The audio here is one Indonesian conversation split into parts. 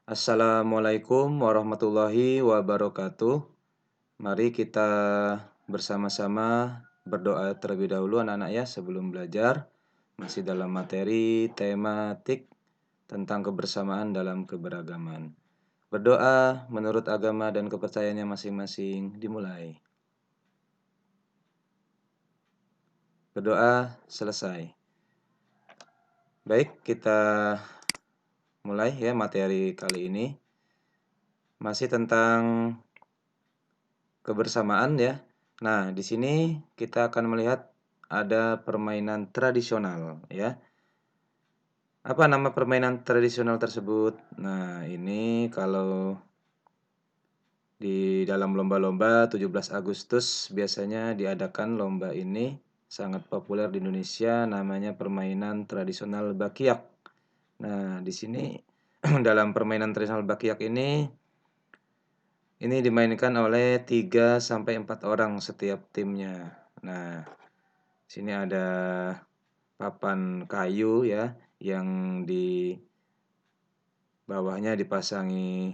Assalamualaikum warahmatullahi wabarakatuh. Mari kita bersama-sama berdoa terlebih dahulu anak-anak ya sebelum belajar. Masih dalam materi tematik tentang kebersamaan dalam keberagaman. Berdoa menurut agama dan kepercayaannya masing-masing dimulai. Berdoa selesai. Baik, kita mulai ya materi kali ini. Masih tentang kebersamaan ya. Nah, di sini kita akan melihat ada permainan tradisional ya. Apa nama permainan tradisional tersebut? Nah, ini kalau di dalam lomba-lomba 17 Agustus biasanya diadakan lomba ini sangat populer di Indonesia, namanya permainan tradisional Bakyak. Nah, di sini dalam permainan tradisional Bakyak ini dimainkan oleh 3 sampai 4 orang setiap timnya. Nah, sini ada papan kayu ya yang di bawahnya dipasangi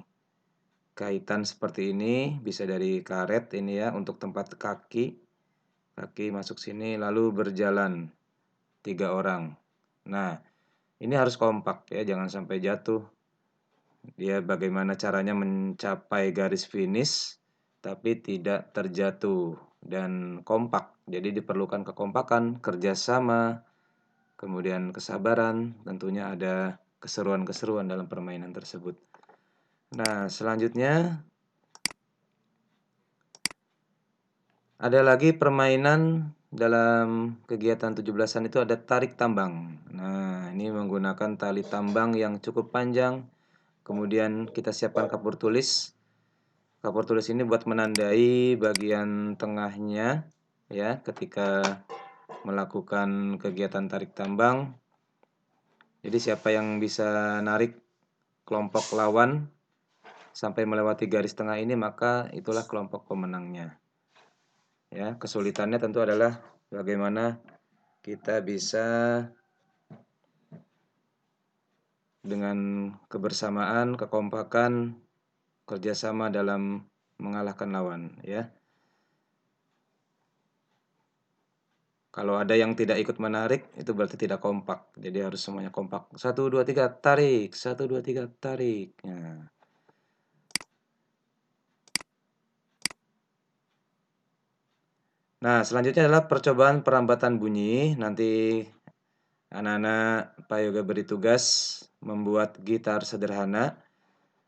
kaitan seperti ini, bisa dari karet ini ya untuk tempat kaki. Kaki masuk sini lalu berjalan 3 orang. Nah, ini harus kompak ya, jangan sampai jatuh. Dia bagaimana caranya mencapai garis finish tapi tidak terjatuh dan kompak. Jadi diperlukan kekompakan, kerjasama, kemudian kesabaran, tentunya ada keseruan-keseruan dalam permainan tersebut. Nah, selanjutnya ada lagi permainan dalam kegiatan 17-an itu ada tarik tambang. Nah, ini menggunakan tali tambang yang cukup panjang. Kemudian kita siapkan kapur tulis. Kapur tulis ini buat menandai bagian tengahnya ya ketika melakukan kegiatan tarik tambang. Jadi siapa yang bisa narik kelompok lawan sampai melewati garis tengah ini maka itulah kelompok pemenangnya. Ya, kesulitannya tentu adalah bagaimana kita bisa dengan kebersamaan, kekompakan, kerjasama dalam mengalahkan lawan ya. Kalau ada yang tidak ikut menarik, itu berarti tidak kompak. Jadi harus semuanya kompak. 1, 2, 3, tarik. 1, 2, 3, tarik. Nah, selanjutnya adalah percobaan perambatan bunyi. Nanti anak-anak Pak Yoga beri tugas membuat gitar sederhana.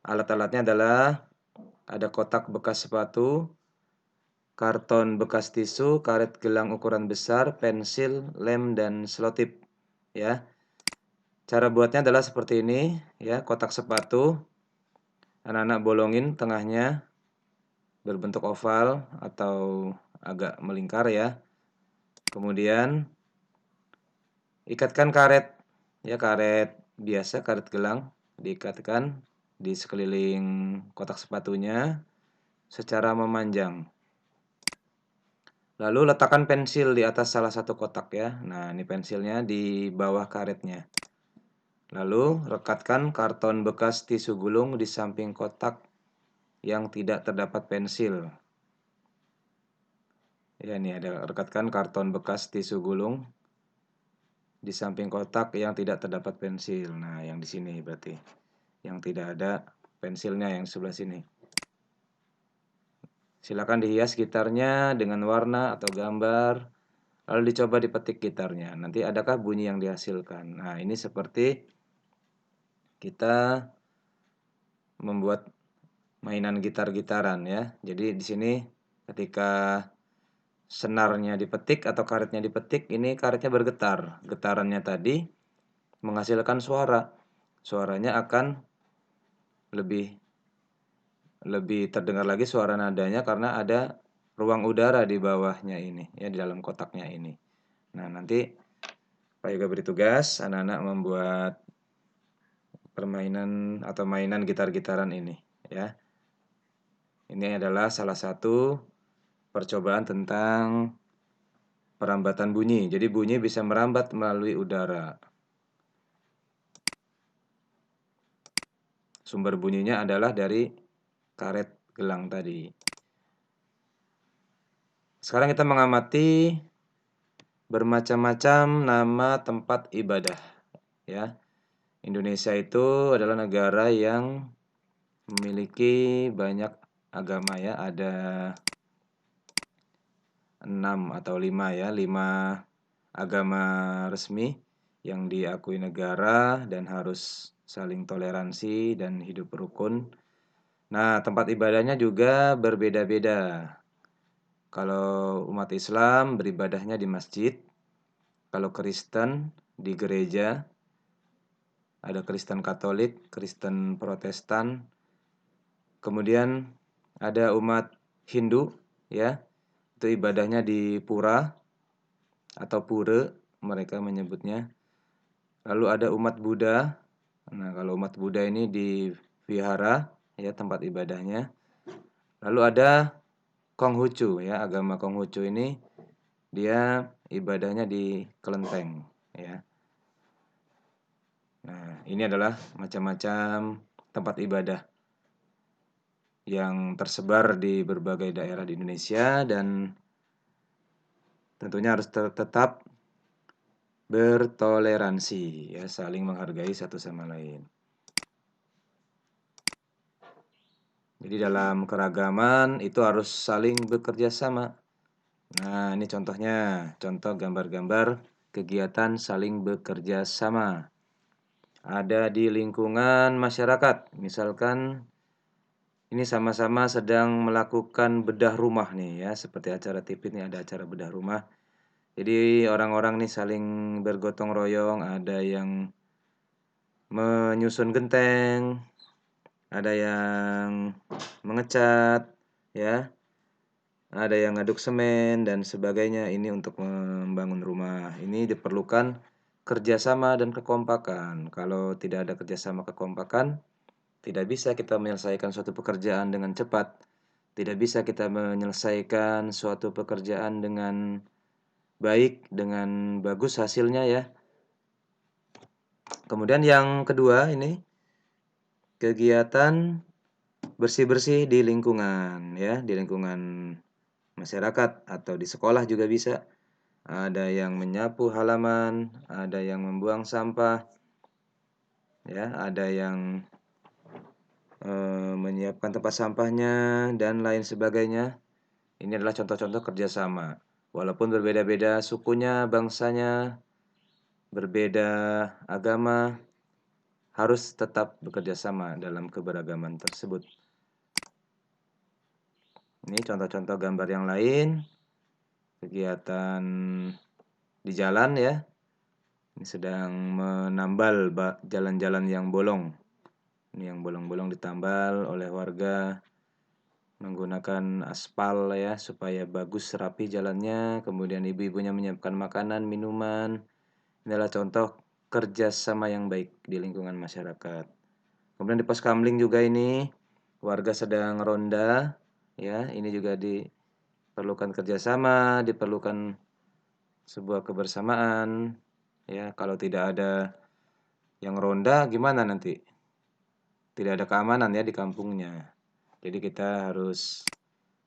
Alat-alatnya adalah ada kotak bekas sepatu, karton bekas tisu, karet gelang ukuran besar, pensil, lem, dan selotip. Ya, cara buatnya adalah seperti ini. Ya, kotak sepatu, anak-anak bolongin tengahnya berbentuk oval atau agak melingkar ya. Kemudian ikatkan karet, ya karet biasa, karet gelang, diikatkan di sekeliling kotak sepatunya secara memanjang. Lalu letakkan pensil di atas salah satu kotak ya. Nah, ini pensilnya di bawah karetnya. Lalu rekatkan karton bekas tisu gulung di samping kotak yang tidak terdapat pensil. Ya, ini ada rekatkan karton bekas tisu gulung di samping kotak yang tidak terdapat pensil. Nah, yang di sini berarti yang tidak ada pensilnya yang sebelah sini. Silakan dihias gitarnya dengan warna atau gambar, lalu dicoba dipetik gitarnya. Nanti adakah bunyi yang dihasilkan? Nah, ini seperti kita membuat mainan gitar-gitaran ya. Jadi di sini ketika senarnya dipetik atau karetnya dipetik, ini karetnya bergetar. Getarannya tadi menghasilkan suara. Suaranya akan lebih terdengar lagi suara nadanya karena ada ruang udara di bawahnya ini ya, di dalam kotaknya ini. Nah, nanti Pak Yoga beri tugas anak-anak membuat permainan atau mainan gitar-gitaran ini ya. Ini adalah salah satu percobaan tentang perambatan bunyi. Jadi bunyi bisa merambat melalui udara. sumber bunyinya adalah dari karet gelang tadi. Sekarang kita mengamati bermacam-macam nama tempat ibadah, ya. Indonesia itu adalah negara yang memiliki banyak agama, ya. Ada 6 atau 5, ya, 5 agama resmi yang diakui negara dan harus saling toleransi dan hidup rukun. Nah, tempat ibadahnya juga berbeda-beda. Kalau umat Islam beribadahnya di masjid, kalau Kristen di gereja, ada Kristen Katolik, Kristen Protestan, kemudian ada umat Hindu, ya, itu ibadahnya di pura atau pura mereka menyebutnya. Lalu ada umat Buddha. Nah, kalau umat Buddha ini di vihara, ya, tempat ibadahnya. Lalu ada Konghucu, ya, agama Konghucu ini dia ibadahnya di kelenteng, ya. Nah, ini adalah macam-macam tempat ibadah yang tersebar di berbagai daerah di Indonesia dan tentunya harus tetap bertoleransi, ya, saling menghargai satu sama lain. Jadi dalam keragaman itu harus saling bekerja sama. Nah, ini contohnya, contoh gambar-gambar kegiatan saling bekerja sama. Ada di lingkungan masyarakat, misalkan ini sama-sama sedang melakukan bedah rumah nih, ya, seperti acara TV ini ada acara bedah rumah. Jadi orang-orang nih saling bergotong royong, ada yang menyusun genteng, ada yang mengecat, ya, ada yang ngaduk semen dan sebagainya. Ini untuk membangun rumah. Ini diperlukan kerjasama dan kekompakan. Kalau tidak ada kerjasama kekompakan, tidak bisa kita menyelesaikan suatu pekerjaan dengan cepat. Tidak bisa kita menyelesaikan suatu pekerjaan dengan baik, dengan bagus hasilnya, ya. Kemudian yang kedua ini kegiatan bersih-bersih di lingkungan, ya, di lingkungan masyarakat atau di sekolah juga bisa. Ada yang menyapu halaman, ada yang membuang sampah, ya, ada yang menyiapkan tempat sampahnya dan lain sebagainya. Ini adalah contoh-contoh kerjasama. Walaupun berbeda-beda sukunya, bangsanya, berbeda agama, harus tetap bekerja sama dalam keberagaman tersebut. Ini contoh-contoh gambar yang lain, kegiatan di jalan, ya. Ini sedang menambal jalan-jalan yang bolong. Ini yang bolong-bolong ditambal oleh warga menggunakan aspal, ya, supaya bagus rapi jalannya. Kemudian ibu-ibunya menyiapkan makanan, minuman. Ini adalah contoh kerjasama yang baik di lingkungan masyarakat. Kemudian di pos kamling juga ini warga sedang ronda, ya. Ini juga diperlukan kerjasama, diperlukan sebuah kebersamaan, ya. Kalau tidak ada yang ronda gimana nanti? Tidak ada keamanan, ya, di kampungnya. Jadi kita harus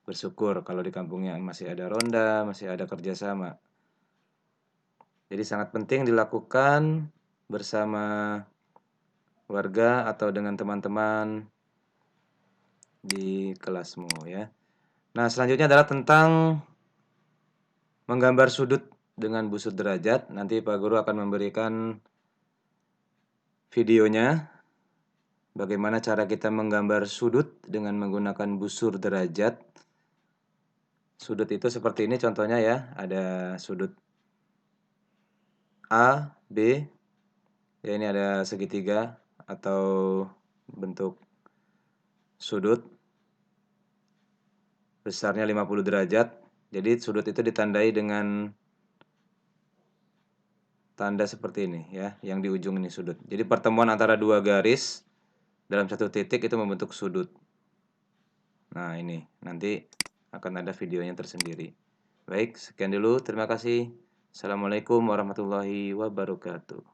bersyukur kalau di kampungnya masih ada ronda, masih ada kerjasama. Jadi sangat penting dilakukan bersama warga atau dengan teman-teman di kelasmu, ya. Nah, selanjutnya adalah tentang menggambar sudut dengan busur derajat. Nanti Pak Guru akan memberikan videonya. Bagaimana cara kita menggambar sudut dengan menggunakan busur derajat. Sudut itu seperti ini contohnya, ya. Ada sudut A, B. Ya, ini ada segitiga atau bentuk sudut. Besarnya 50 derajat. Jadi sudut itu ditandai dengan tanda seperti ini, ya, yang di ujung ini sudut. Jadi pertemuan antara dua garis dalam satu titik itu membentuk sudut. Nah, ini nanti akan ada videonya tersendiri. Baik, sekian dulu. Terima kasih. Assalamualaikum warahmatullahi wabarakatuh.